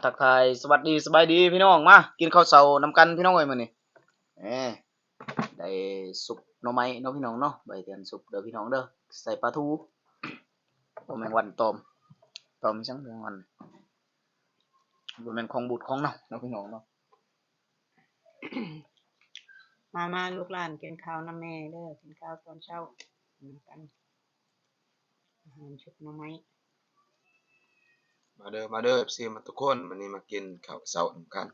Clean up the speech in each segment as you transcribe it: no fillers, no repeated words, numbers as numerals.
ทักทายสวัสดีสบายดีพี่น้องมากินข้าวเช้านำกันพี่น้องเอ้ยมื้อนี้ได้สุปหน่อไม้เนาะพี่น้องเนาะใบเตียนสุปเด้อพี่น้องเด้อใส่ปลาทูบ่แม่นวันตอมจังแมงวันบ่แม่นของบูดของเนาะพี่น้องเนาะ มาลูกหลานกินข้าวนํแม่เด้อกินข้าวตอนเช้ากันอาหารชุบหน่อไม้มาเด้อ FC มาทุกคนมื้อนี้มากินข้าวเช้านำกัน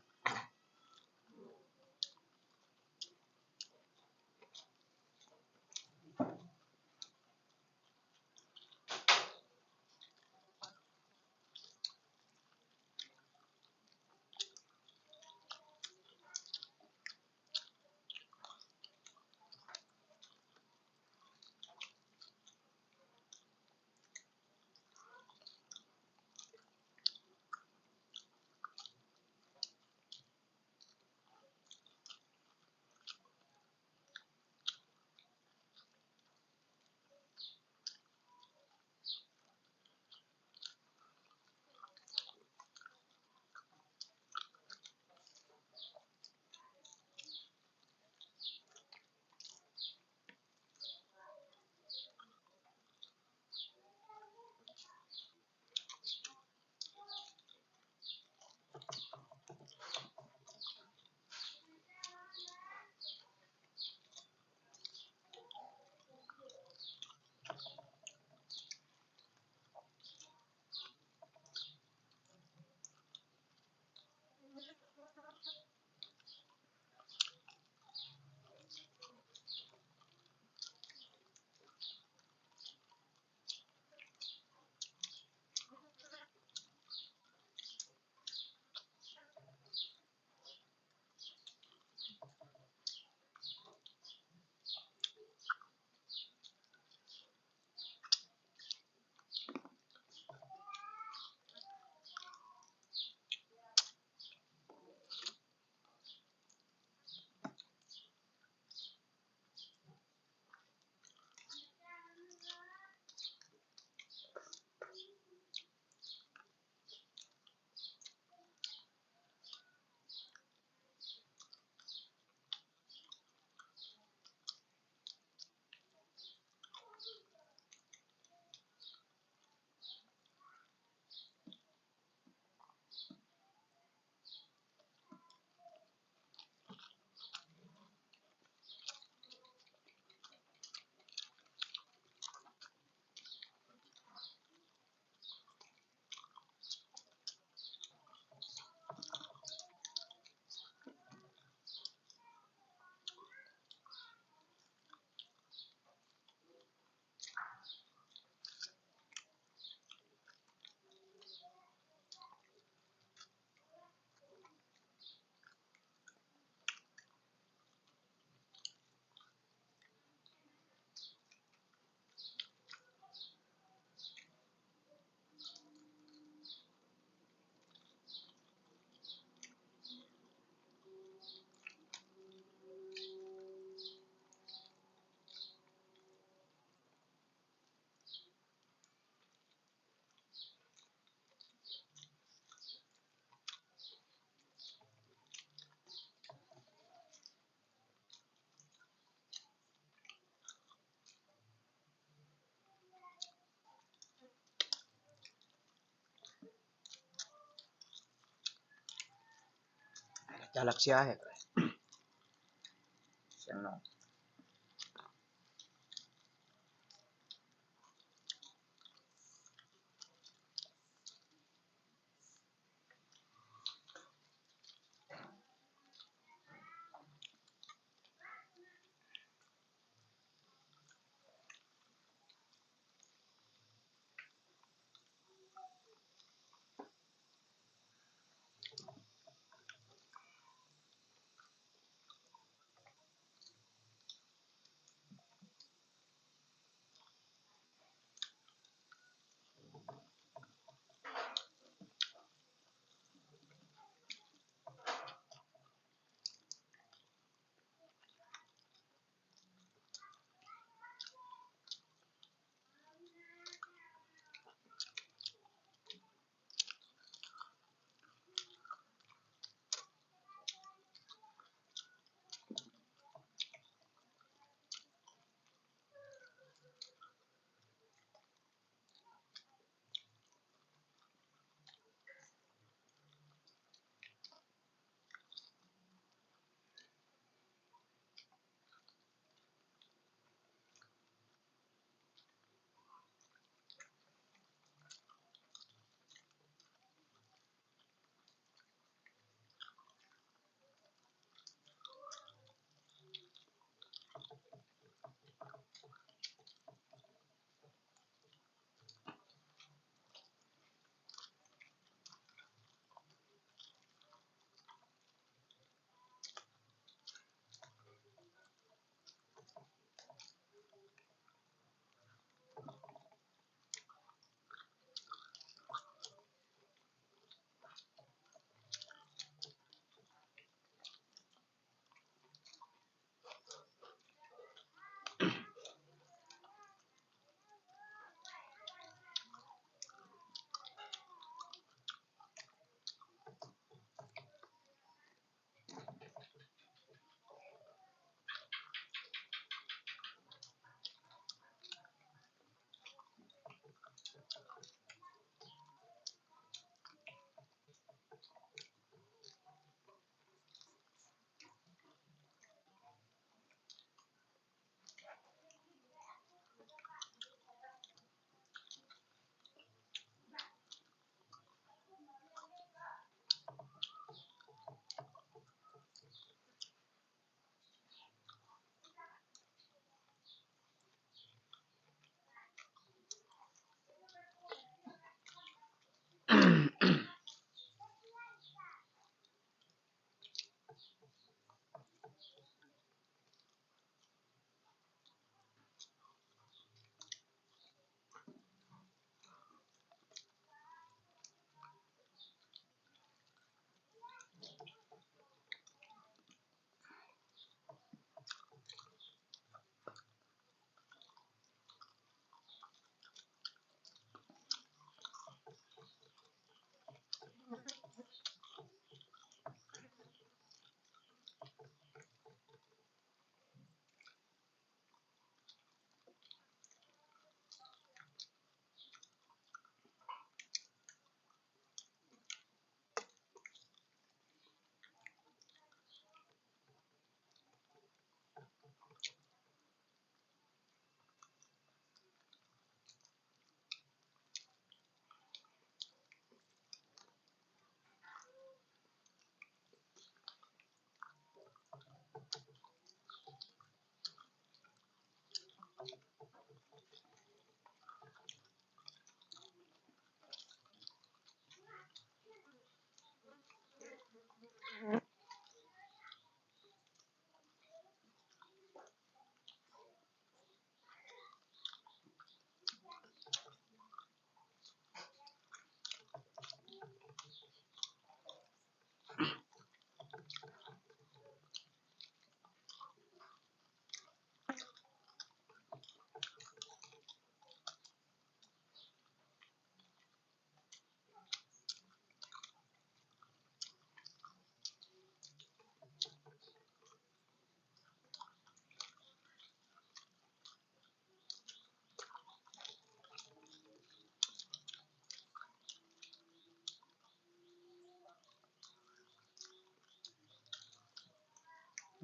จะรักเสียให้เสียงน้อง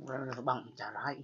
แล้วบังจะร้าย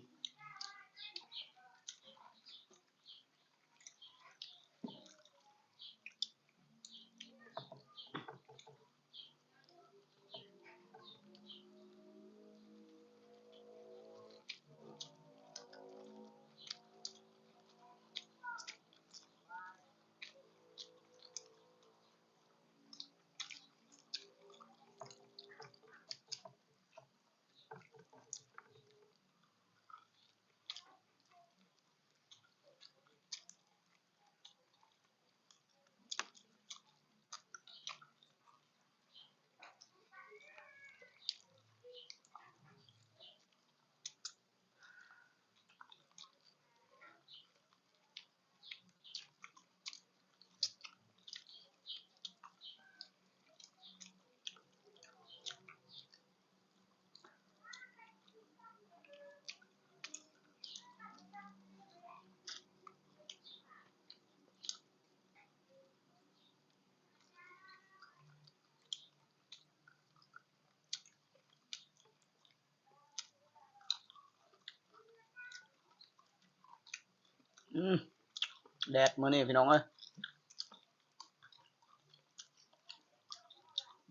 แดดมื้อนี้พี่น้องเอ้ย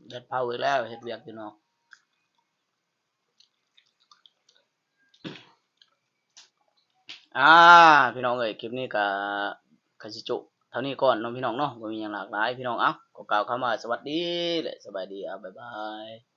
แดดเผาอีกแล้วเฮ็ดเวียกอยู่เนาะพี่น้องเอ้ยคลิปนี้ก็สิจบเท่านี้ก่อนเนาะพี่น้องเนาะบ่มีหยังหลากหลายพี่น้องเอ้าก็กล่าวคำว่าสวัสดีและสบายดีบ๊ายบาย